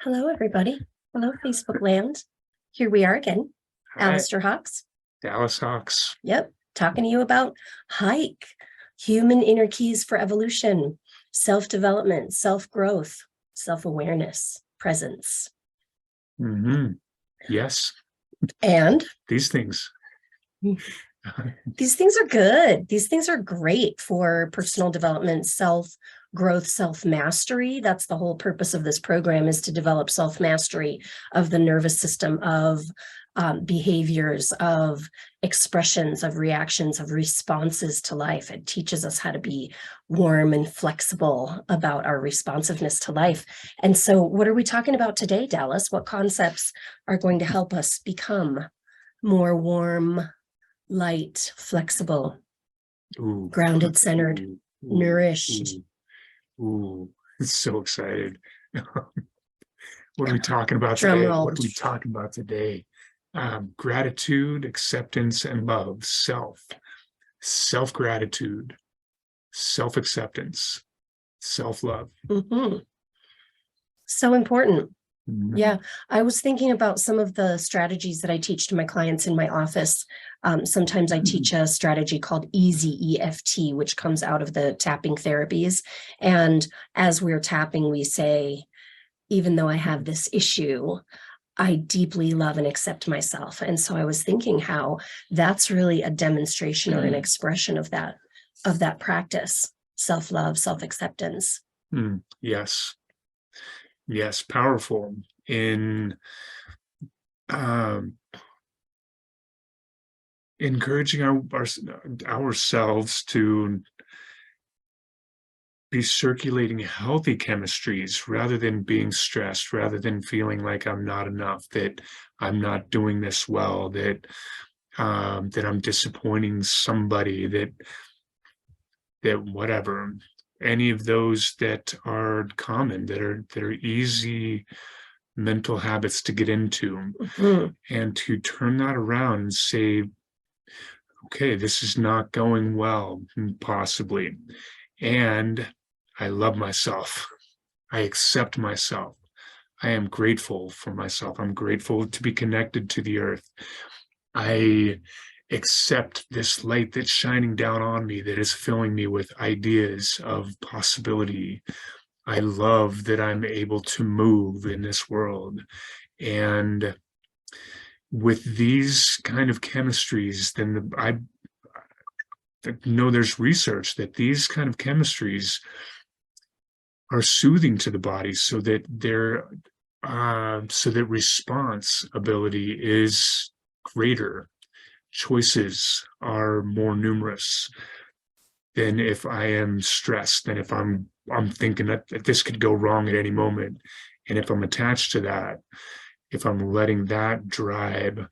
Hello, everybody. Hello, Facebook land. Here we are again. Hi, Alistair Hawkes. Dallas Hawks. Yep. Talking to you about hike, human inner keys for evolution, self-development, self-growth, self-awareness, presence. Yes, And these things. these things are good. These things are great for personal development, self-growth, self-mastery. That's the whole purpose of this program, is to develop self-mastery of the nervous system, of behaviors, of expressions, of reactions, of responses to life. It teaches us how to be warm and flexible about our responsiveness to life. And so what are we talking about today, Dallas? What concepts are going to help us become more warm, light, flexible, Ooh, grounded, centered, ooh, nourished? ooh, so excited. What are we talking about Drum today? roll. What are we talking about today? Gratitude, acceptance, and love. Self-gratitude, self-acceptance, self-love. So important. Mhm. Yeah, I was thinking about some of the strategies that I teach to my clients in my office. Sometimes I teach a strategy called Easy EFT, which comes out of the tapping therapies. And as we're tapping, we say, even though I have this issue, I deeply love and accept myself. And so I was thinking how that's really a demonstration or an expression of that practice, self-love, self-acceptance. Yes, powerful in encouraging ourselves to be circulating healthy chemistries rather than being stressed, rather than feeling like I'm not enough, that I'm not doing this well, that I'm disappointing somebody, that whatever, any of those that are common, that are easy mental habits to get into, and to turn that around and say, okay, this is not going well, possibly, and I love myself. I accept myself. I am grateful for myself. I'm grateful to be connected to the earth. I accept this light that's shining down on me, that is filling me with ideas of possibility. I love that I'm able to move in this world. And with these kind of chemistries, then I know there's research that these kind of chemistries are soothing to the body, so that response ability is greater, choices are more numerous than if I am stressed, than if I'm thinking that this could go wrong at any moment. And if I'm attached to that, if I'm letting that drive,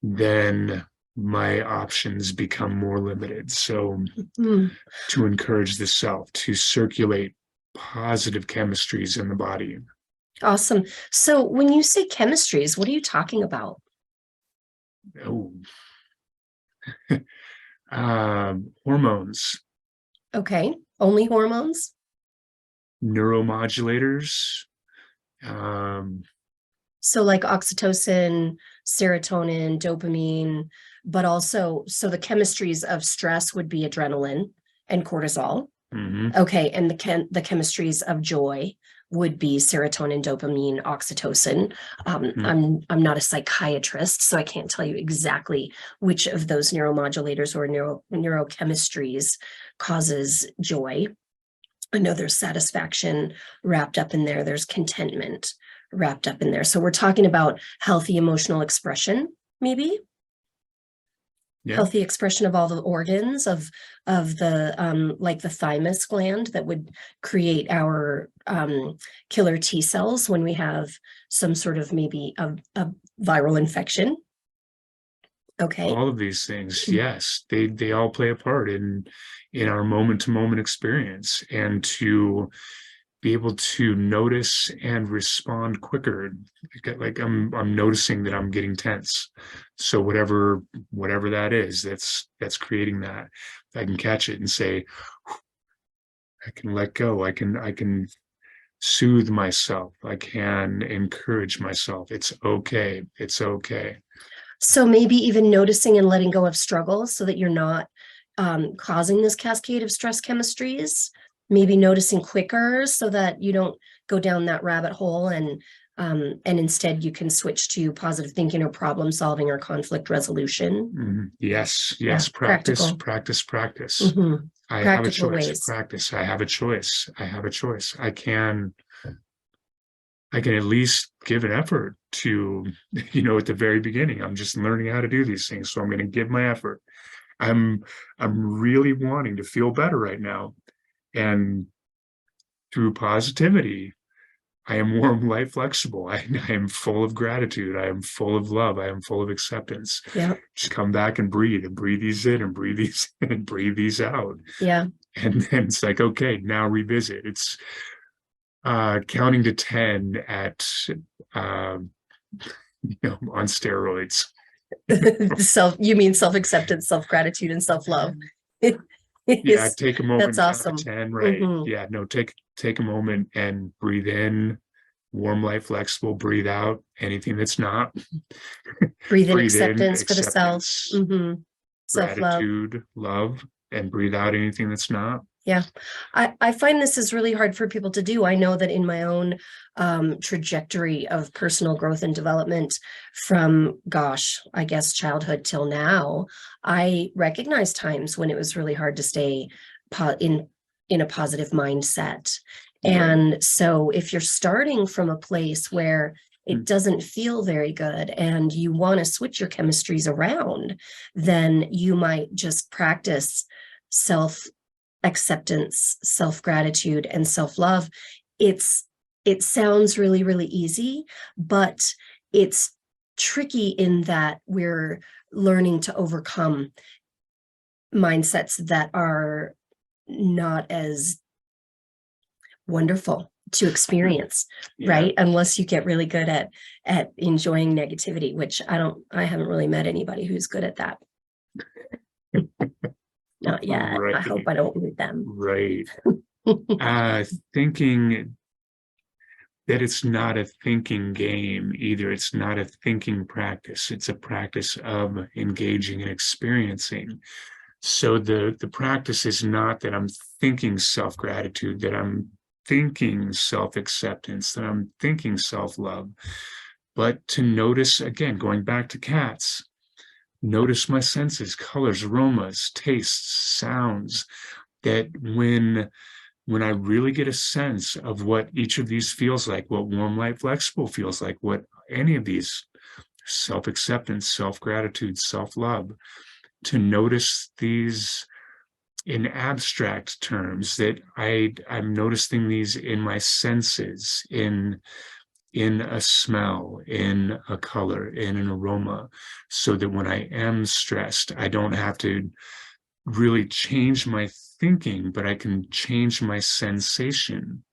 then my options become more limited. So to encourage the self to circulate positive chemistries in the body. Awesome. So when you say chemistries, what are you talking about? Oh, hormones, Okay. Only hormones? neuromodulators. So like oxytocin, serotonin, dopamine, but also, so the chemistries of stress would be adrenaline and cortisol. Okay, and the chemistries of joy would be serotonin, dopamine, oxytocin. I'm not a psychiatrist, so I can't tell you exactly which of those neuromodulators or neurochemistries causes joy. I know there's satisfaction wrapped up in there. There's contentment wrapped up in there. So we're talking about healthy emotional expression, maybe. Yeah. Healthy expression of all the organs of the like the thymus gland that would create our killer T cells when we have some sort of maybe a viral infection. Okay. All of these things, yes, they all play a part in our moment-to-moment experience, and to be able to notice and respond quicker. Like I'm noticing that I'm getting tense. So whatever that is, that's creating that. I can catch it and say, I can let go. I can soothe myself. I can encourage myself. It's okay. It's okay. So maybe even noticing and letting go of struggle so that you're not causing this cascade of stress chemistries, maybe noticing quicker so that you don't go down that rabbit hole, and instead you can switch to positive thinking or problem solving or conflict resolution. Yes, Yeah, yes. Practice, practical. practice, practice. I have a Practical choice. ways. Practice. I have a choice. I have a choice. I can at least give an effort to, at the very beginning, I'm just learning how to do these things. So I'm going to give my effort. I'm really wanting to feel better right now. And through positivity, I am warm, light, flexible. I am full of gratitude. I am full of love. I am full of acceptance. Yeah. Just come back and breathe these in and breathe these in and breathe these out. Yeah. And then it's like, okay, now revisit. It's counting to 10 at, on steroids. You mean self-acceptance, self-gratitude, and self-love. Yeah, take a moment, That's count to awesome. 10, right? Yeah, no, take a moment and breathe in, warm, light, flexible, breathe out anything that's not. Breathe in Breathe in acceptance for the self. acceptance, Self-love. gratitude, love, and breathe out anything that's not. Yeah, I find this is really hard for people to do. I know that in my own trajectory of personal growth and development from, gosh, I guess childhood till now, I recognize times when it was really hard to stay in a positive mindset. And so if you're starting from a place where it doesn't feel very good and you want to switch your chemistries around, then you might just practice self-acceptance, self-gratitude, and self-love. It sounds really, really easy, but it's tricky in that we're learning to overcome mindsets that are not as wonderful to experience, right? Unless you get really good at enjoying negativity, which I haven't really met anybody who's good at that. Not yet. Right. I hope I don't meet them. Right. Thinking that it's not a thinking game either. It's not a thinking practice. It's a practice of engaging and experiencing. So the practice is not that I'm thinking self-gratitude, that I'm thinking self-acceptance, that I'm thinking self-love, but to notice, again, going back to cats, notice my senses, colors, aromas, tastes, sounds, that when I really get a sense of what each of these feels like, what warm, light, flexible feels like, what any of these, self-acceptance, self-gratitude, self-love, to notice these in abstract terms, that I'm noticing these in my senses, in a smell, in a color, in an aroma, so that when I am stressed, I don't have to really change my thinking, but I can change my sensation.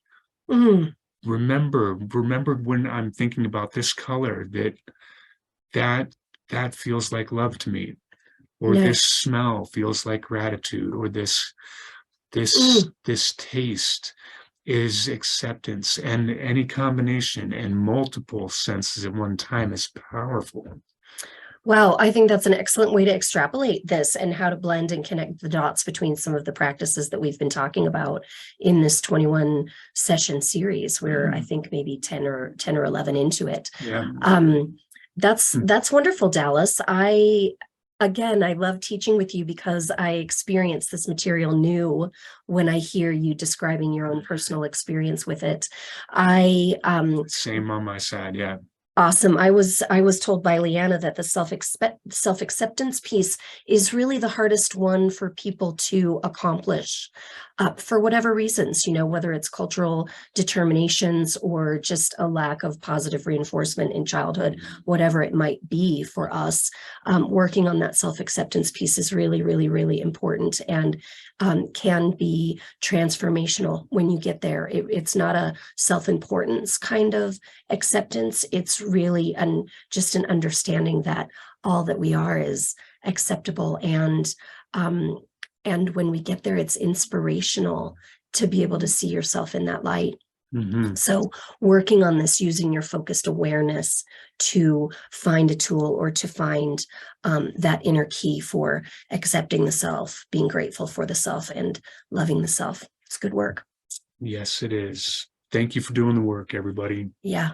Remember when I'm thinking about this color, that feels like love to me, or this smell feels like gratitude, or this taste is acceptance, and any combination and multiple senses at one time is powerful. Wow, I think that's an excellent way to extrapolate this and how to blend and connect the dots between some of the practices that we've been talking about in this 21 session series. We're, I think, maybe 10 or 11 into it. Yeah. That's wonderful, Dallas. Again, I love teaching with you because I experience this material new when I hear you describing your own personal experience with it. Same on my side, yeah. Awesome. I was told by Leanna that the self-acceptance piece is really the hardest one for people to accomplish for whatever reasons, whether it's cultural determinations or just a lack of positive reinforcement in childhood, whatever it might be for us. Working on that self-acceptance piece is really, really, really important, and can be transformational when you get there. It's not a self-importance kind of acceptance. It's really just an understanding that all that we are is acceptable, and when we get there, it's inspirational to be able to see yourself in that light. So working on this, using your focused awareness to find a tool or to find that inner key for accepting the self, being grateful for the self, and loving the self. It's good work. Yes, it is. Thank you for doing the work, everybody. Yeah.